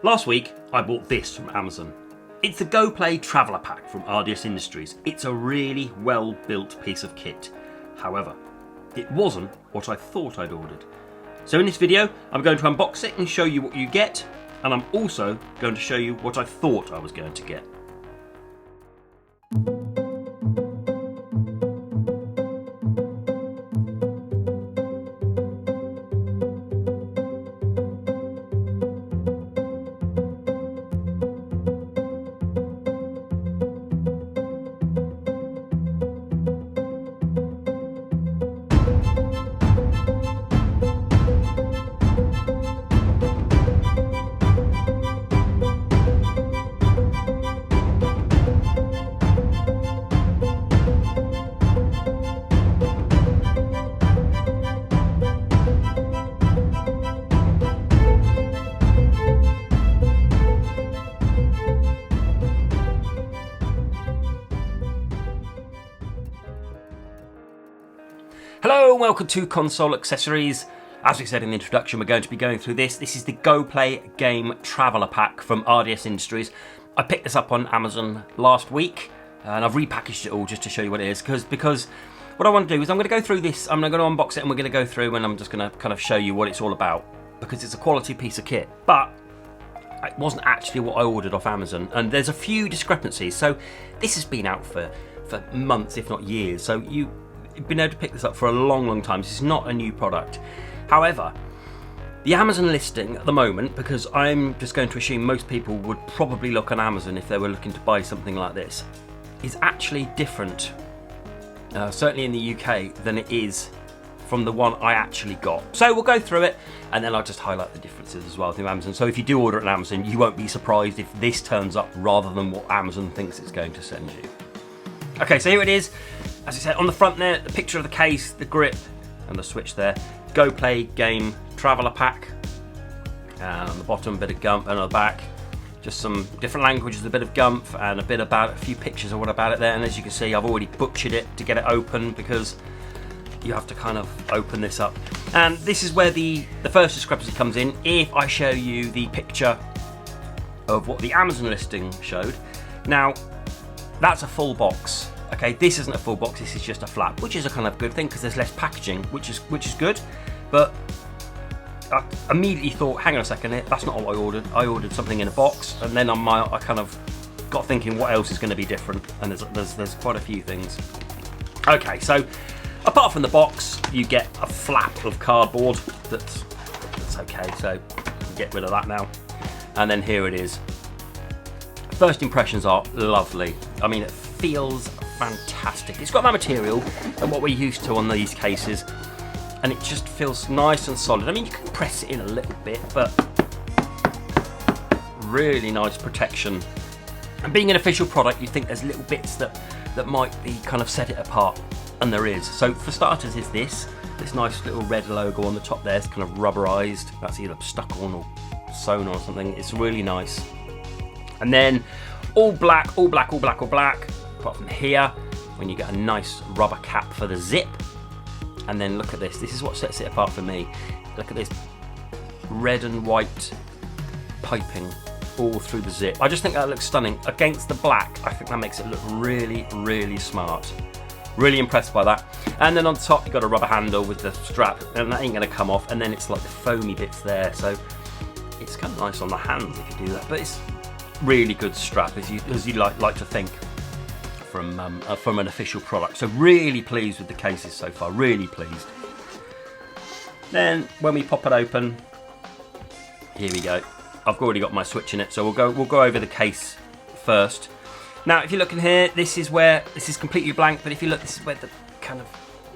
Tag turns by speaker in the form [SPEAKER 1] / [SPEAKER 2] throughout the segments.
[SPEAKER 1] Last week, I bought this from Amazon. It's the Go Play Traveller Pack from RDS Industries. It's a really well-built piece of kit. However, it wasn't what I thought I'd ordered. So in this video, I'm going to unbox it and show you what you get, and I'm also going to show you what I thought I was going to get. Hello and welcome to Console Accessories. As we said in the introduction, we're going to be going through this. This is the Go Play Game Traveller Pack from RDS Industries. I picked this up on Amazon last week and I've repackaged it all just to show you what it is because what I want to do is I'm going to go through this, I'm going to unbox it and we're going to go through and I'm just going to kind of show you what it's all about because it's a quality piece of kit. But it wasn't actually what I ordered off Amazon and there's a few discrepancies. So this has been out for months, if not years. So you've been able to pick this up for a long time. This is not a new product. However, the Amazon listing at the moment, because I'm just going to assume most people would probably look on Amazon if they were looking to buy something like this, is actually different, certainly in the UK, than it is from the one I actually got. So we'll go through it and then I'll just highlight the differences as well through Amazon. So if you do order it on Amazon, you won't be surprised if this turns up rather than what Amazon thinks it's going to send you. Okay, so here it is. As I said, on the front there, the picture of the case, the grip, and the switch there. Go Play Game Traveller Pack. And on the bottom, a bit of gump, and on the back, just some different languages, a bit of gump, and a bit about a few pictures of what about it there. And as you can see, I've already butchered it to get it open because you have to kind of open this up. And this is where the first discrepancy comes in. If I show you the picture of what the Amazon listing showed, now that's a full box. Okay, this isn't a full box, this is just a flap, which is a kind of good thing because there's less packaging, which is good. But I immediately thought, hang on a second, that's not what I ordered. I ordered something in a box, and then I kind of got thinking, what else is going to be different? And there's quite a few things. Okay, so apart from the box, you get a flap of cardboard. That's okay. So get rid of that now. And then here it is. First impressions are lovely. I mean, it feels fantastic. It's got that material and what we're used to on these cases, and it just feels nice and solid. I mean, you can press it in a little bit, but really nice protection. And being an official product, you think there's little bits that might be kind of set it apart, and there is. So for starters is this nice little red logo on the top there. It's kind of rubberized. That's either stuck on or sewn or something. It's really nice. And then all black. Apart from here, when you get a nice rubber cap for the zip. And then look at this. This is what sets it apart for me. Look at this red and white piping all through the zip. I just think that looks stunning. Against the black, I think that makes it look really smart. Really impressed by that. And then on top, you've got a rubber handle with the strap, and that ain't gonna come off. And then it's like the foamy bits there. So it's kind of nice on the hands if you do that. But it's really good strap, as you like to think from an official product. So really pleased with the cases so far, really pleased. Then when we pop it open, here we go. I've already got my switch in it, so we'll go over the case first. Now if you look in here, this is completely blank, but if you look, this is where the kind of,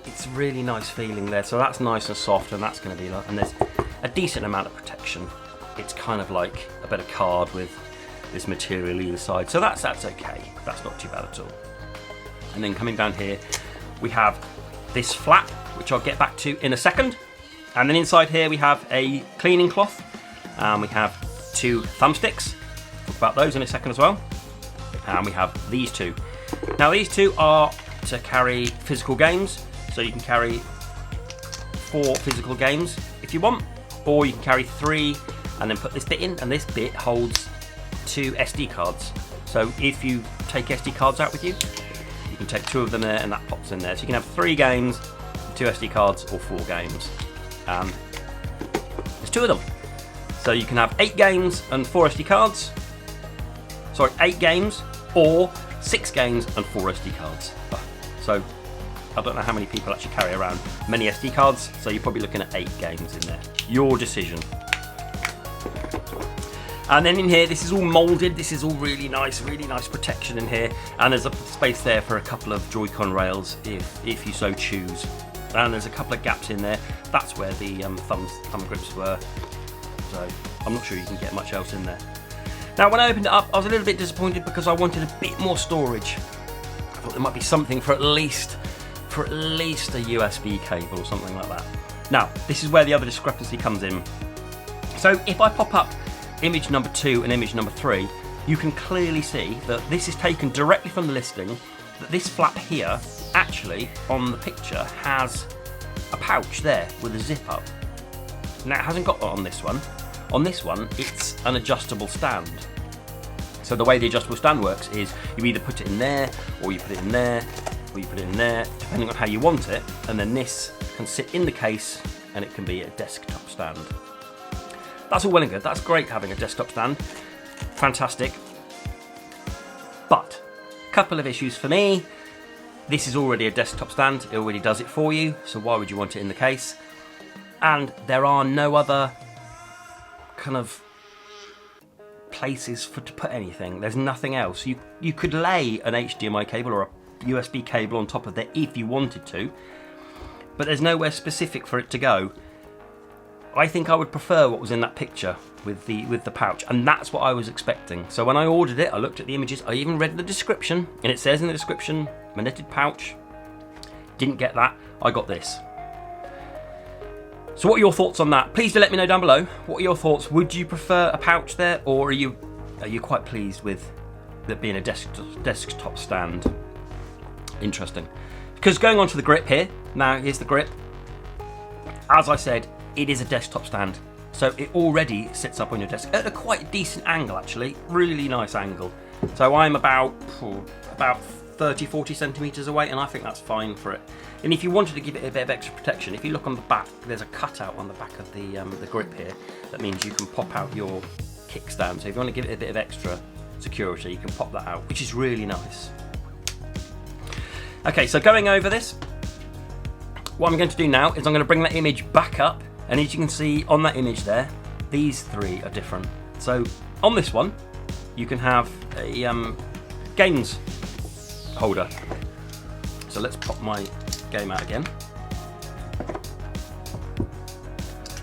[SPEAKER 1] it's really nice feeling there. So that's nice and soft, and that's going to be like, and there's a decent amount of protection. It's kind of like a bit of card with this material either side, so that's okay. That's not too bad at all. And then coming down here, we have this flap, which I'll get back to in a second. And then inside here we have a cleaning cloth, and we have two thumbsticks. Talk about those in a second as well. And we have these two. Now these two are to carry physical games, so you can carry 4 physical games if you want, or you can carry 3 and then put this bit in, and this bit holds 2 SD cards. So if you take SD cards out with you, you can take 2 of them there, and that pops in there. So you can have 3 games, 2 SD cards, or 4 games. There's 2 of them. So you can have 8 games and 4 SD cards. Sorry, 8 games or 6 games and 4 SD cards. So I don't know how many people actually carry around many SD cards, so you're probably looking at 8 games in there. Your decision. And then in here, this is all moulded. This is all really nice protection in here. And there's a space there for a couple of Joy-Con rails if you so choose. And there's a couple of gaps in there. That's where the thumb grips were. So I'm not sure you can get much else in there. Now when I opened it up, I was a little bit disappointed because I wanted a bit more storage. I thought there might be something for at least a USB cable or something like that. Now this is where the other discrepancy comes in. So if I pop up image number 2 and image number 3, you can clearly see that this is taken directly from the listing, that this flap here actually on the picture has a pouch there with a zip up. Now it hasn't got that on this one. On this one, it's an adjustable stand. So the way the adjustable stand works is you either put it in there, or you put it in there, or you put it in there, depending on how you want it, and then this can sit in the case and it can be a desktop stand. That's all well and good. That's great having a desktop stand. Fantastic. But a couple of issues for me. This is already a desktop stand. It already does it for you, so why would you want it in the case? And there are no other kind of places to put anything. There's nothing else. You could lay an HDMI cable or a USB cable on top of there if you wanted to, but there's nowhere specific for it to go. I think I would prefer what was in that picture with the pouch, and that's what I was expecting. So when I ordered it, I looked at the images, I even read the description, and it says in the description, magnetic pouch. Didn't get that, I got this. So what are your thoughts on that? Please do let me know down below. What are your thoughts? Would you prefer a pouch there, or are you quite pleased with it being a desktop stand? Interesting. Because going on to the grip here, now here's the grip. As I said, it is a desktop stand. So it already sits up on your desk at a quite decent angle actually, really nice angle. So I'm about 30-40 centimeters away, and I think that's fine for it. And if you wanted to give it a bit of extra protection, if you look on the back, there's a cutout on the back of the grip here. That means you can pop out your kickstand. So if you want to give it a bit of extra security, you can pop that out, which is really nice. Okay, so going over this, what I'm going to do now is I'm going to bring that image back up, and as you can see on that image there, these 3 are different. So on this one, you can have a games holder. So let's pop my game out again.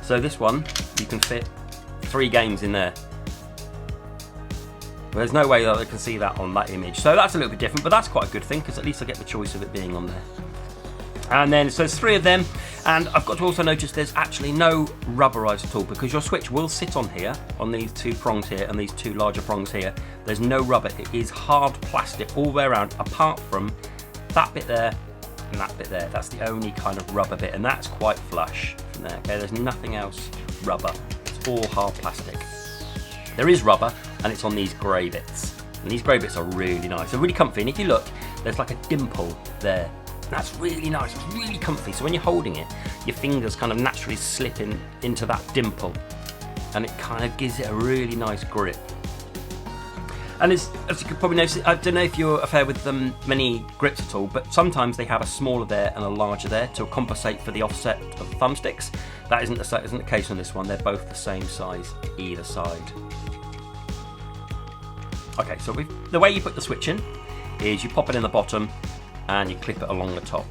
[SPEAKER 1] So this one, you can fit 3 games in there. There's no way that I can see that on that image. So that's a little bit different, but that's quite a good thing, because at least I get the choice of it being on there. And then, so there's 3 of them, and I've got to also notice there's actually no rubberized at all, because your switch will sit on here, on these 2 prongs here, and these 2 larger prongs here. There's no rubber, it is hard plastic all the way around, apart from that bit there, and that bit there. That's the only kind of rubber bit, and that's quite flush from there. Okay, there's nothing else rubber. It's all hard plastic. There is rubber, and it's on these grey bits. And these grey bits are really nice. They're really comfy, and if you look, there's like a dimple there. That's really nice, it's really comfy. So when you're holding it, your fingers kind of naturally slip into that dimple, and it kind of gives it a really nice grip. And as you could probably notice, I don't know if you're affair with many grips at all, but sometimes they have a smaller there and a larger there to compensate for the offset of the thumbsticks. That isn't the case on this one. They're both the same size either side. Okay, so the way you put the switch in is you pop it in the bottom and you clip it along the top.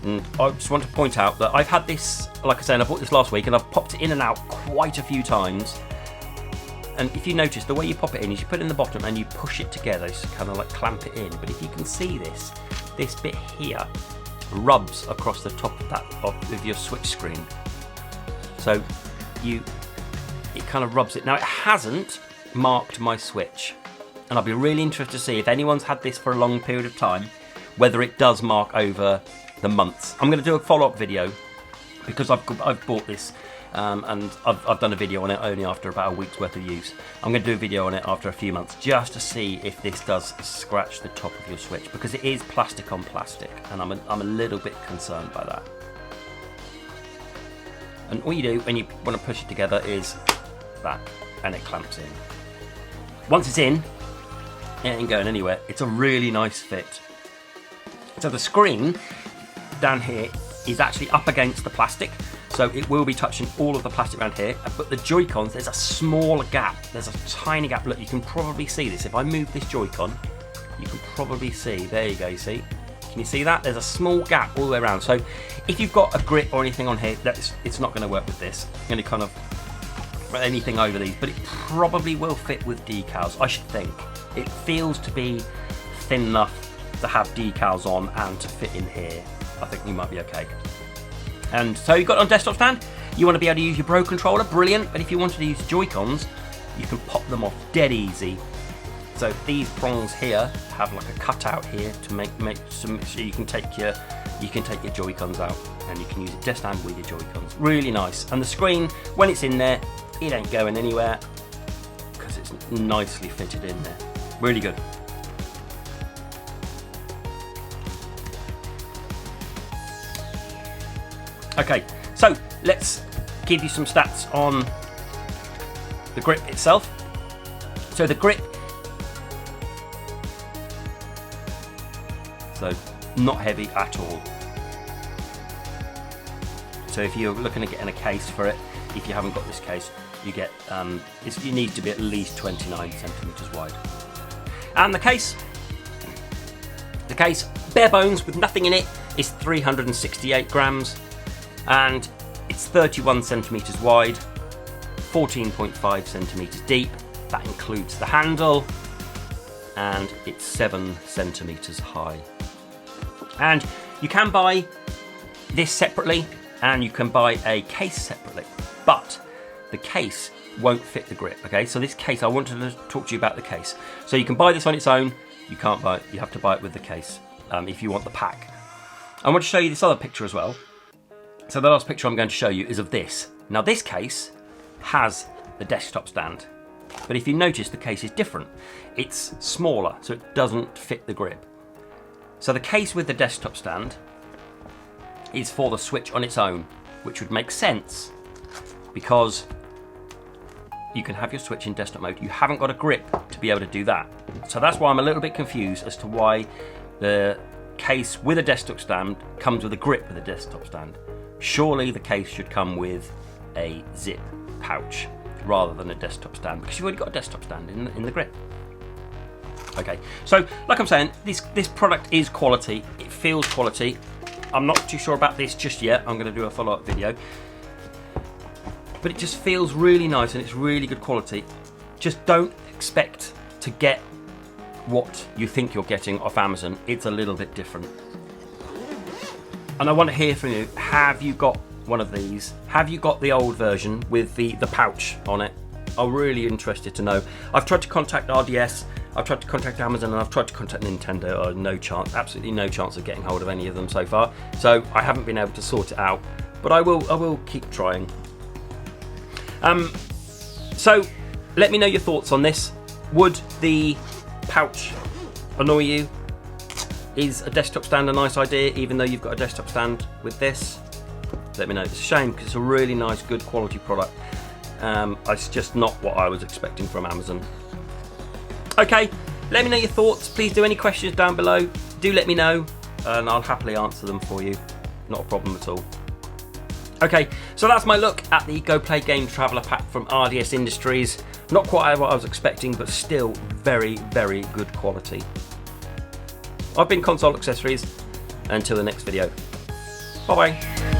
[SPEAKER 1] And I just want to point out that I've had this, like I said, I bought this last week, and I've popped it in and out quite a few times. And if you notice, the way you pop it in is you put it in the bottom and you push it together, so kind of like clamp it in. But if you can see this bit here rubs across the top of that of your switch screen. So it kind of rubs it. Now it hasn't marked my switch, and I'll be really interested to see if anyone's had this for a long period of time, whether it does mark over the months. I'm going to do a follow-up video because I've bought this and I've done a video on it only after about a week's worth of use. I'm going to do a video on it after a few months just to see if this does scratch the top of your Switch, because it is plastic on plastic, and I'm a little bit concerned by that. And all you do when you want to push it together is that, and it clamps in. Once it's in, it ain't going anywhere. It's a really nice fit. So the screen down here is actually up against the plastic, so it will be touching all of the plastic around here, but the Joy-Cons, there's a smaller gap. There's a tiny gap. Look, you can probably see this. If I move this Joy-Con, you can probably see, there you go, you see? Can you see that? There's a small gap all the way around. So if you've got a grip or anything on here, it's not going to work with this. Any kind of anything over these, but it probably will fit with decals, I should think. It feels to be thin enough to have decals on and to fit in here. I think you might be okay. And so you've got it on desktop stand. You want to be able to use your Pro controller, brilliant. But if you wanted to use Joy-Cons, you can pop them off dead easy. So these prongs here have like a cutout here to make some, so you can take your Joy-Cons out, and you can use it desk stand with your Joy-Cons. Really nice. And the screen, when it's in there, it ain't going anywhere because it's nicely fitted in there. Really good. Okay, so let's give you some stats on the grip itself. So the grip, so not heavy at all. So if you're looking at getting a case for it, if you haven't got this case, you get it needs to be at least 29 centimeters wide. And the case, bare bones with nothing in it, is 368 grams. And it's 31 centimeters wide, 14.5 centimeters deep. That includes the handle, and it's 7 centimeters high. And you can buy this separately, and you can buy a case separately, but the case won't fit the grip. Okay, so this case, I wanted to talk to you about the case. So you can buy this on its own. You can't buy it. You have to buy it with the case if you want the pack. I want to show you this other picture as well. So the last picture I'm going to show you is of this. Now this case has the desktop stand, but if you notice, the case is different. It's smaller, so it doesn't fit the grip. So the case with the desktop stand is for the Switch on its own, which would make sense because you can have your Switch in desktop mode. You haven't got a grip to be able to do that. So that's why I'm a little bit confused as to why the case with a desktop stand comes with a grip with a desktop stand. Surely the case should come with a zip pouch rather than a desktop stand, because you've already got a desktop stand in the grip. Okay, so like I'm saying, this product is quality. It feels quality. I'm not too sure about this just yet. I'm going to do a follow-up video. But it just feels really nice and it's really good quality. Just don't expect to get what you think you're getting off Amazon. It's a little bit different. And I want to hear from you. Have you got one of these? Have you got the old version with the pouch on it? I'm really interested to know. I've tried to contact RDS, I've tried to contact Amazon, and I've tried to contact Nintendo. No chance, absolutely no chance of getting hold of any of them so far. So I haven't been able to sort it out, but I will keep trying. So let me know your thoughts on this. Would the pouch annoy you? Is a desktop stand a nice idea, even though you've got a desktop stand with this? Let me know. It's a shame because it's a really nice, good quality product. It's just not what I was expecting from Amazon. Okay, let me know your thoughts. Please do. Any questions down below, do let me know, and I'll happily answer them for you. Not a problem at all. Okay, so that's my look at the Go Play Game Traveller Pack from RDS Industries. Not quite what I was expecting, but still very, very good quality. I've been Console Accessories. Until the next video. Bye bye.